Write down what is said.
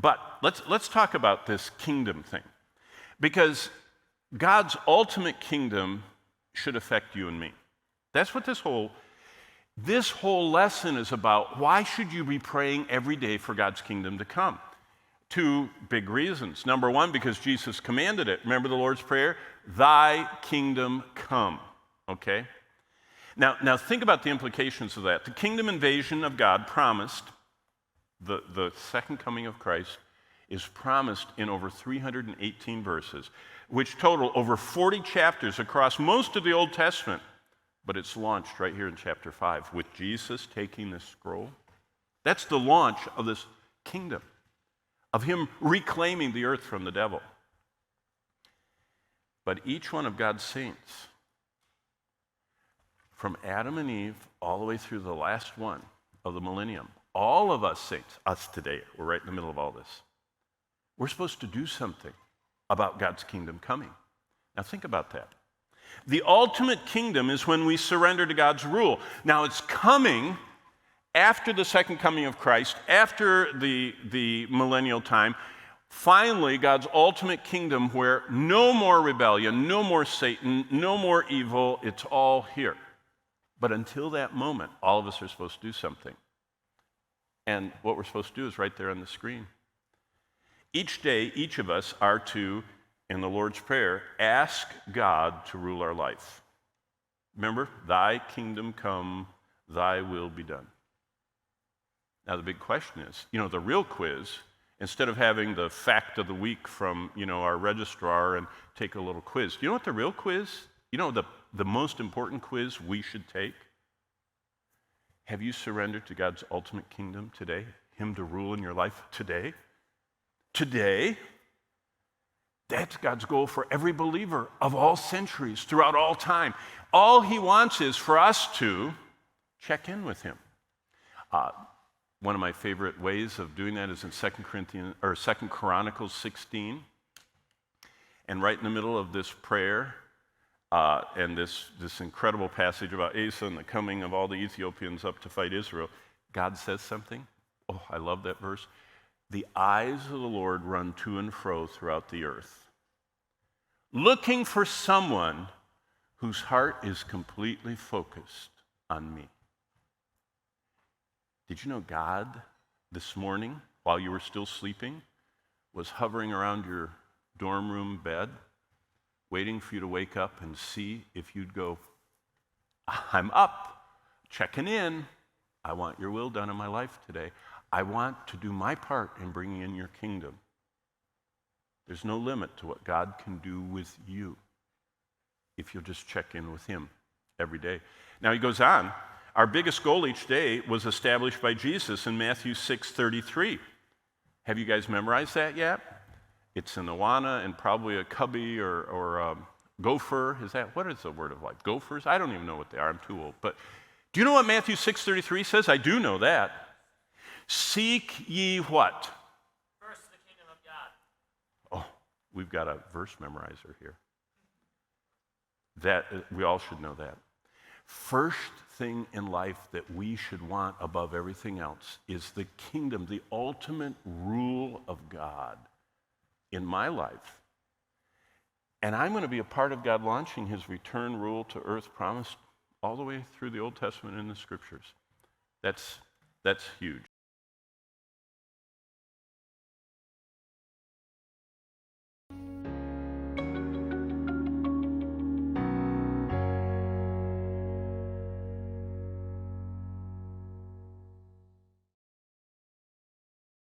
But let's talk about this kingdom thing, because God's ultimate kingdom should affect you and me. That's what this whole lesson is about. Why should you be praying every day for God's kingdom to come? Two big reasons. Number one, because Jesus commanded it. Remember the Lord's Prayer? Thy kingdom come. Okay? Now think about the implications of that. The kingdom invasion of God promised, the second coming of Christ, is promised in over 318 verses, which total over 40 chapters across most of the Old Testament. But it's launched right here in chapter 5 with Jesus taking this scroll. That's the launch of this kingdom, of him reclaiming the earth from the devil. But each one of God's saints, from Adam and Eve all the way through the last one of the millennium, all of us saints, us today, we're right in the middle of all this. We're supposed to do something about God's kingdom coming. Now think about that. The ultimate kingdom is when we surrender to God's rule. Now it's coming after the second coming of Christ, after the millennial time. Finally, God's ultimate kingdom where no more rebellion, no more Satan, no more evil, it's all here. But until that moment, all of us are supposed to do something. And what we're supposed to do is right there on the screen. Each day, each of us are to, in the Lord's Prayer, ask God to rule our life. Remember, thy kingdom come, thy will be done. Now the big question is, the real quiz, instead of having the fact of the week from, our registrar and take a little quiz, do you know what the real quiz, the most important quiz we should take? Have you surrendered to God's ultimate kingdom today? Him to rule in your life today? Today? That's God's goal for every believer of all centuries, throughout all time. All he wants is for us to check in with him. One of my favorite ways of doing that is in 2 Chronicles 16. And right in the middle of this prayer, and this incredible passage about Asa and the coming of all the Ethiopians up to fight Israel, God says something. Oh, I love that verse. The eyes of the Lord run to and fro throughout the earth, looking for someone whose heart is completely focused on me. Did you know God, this morning, while you were still sleeping, was hovering around your dorm room bed, waiting for you to wake up and see if you'd go, I'm up, checking in. I want your will done in my life today. I want to do my part in bringing in your kingdom. There's no limit to what God can do with you if you'll just check in with him every day. Now he goes on. Our biggest goal each day was established by Jesus in Matthew 6:33. Have you guys memorized that yet? It's an Awana and probably a cubby or a gopher. What is the word of life? Gophers? I don't even know what they are. I'm too old. But do you know what Matthew 6:33 says? I do know that. Seek ye what? First the kingdom of God. Oh, we've got a verse memorizer here. That we all should know that. First thing in life that we should want above everything else is the kingdom, the ultimate rule of God in my life. And I'm going to be a part of God launching his return rule to earth promised all the way through the Old Testament and the scriptures. That's huge.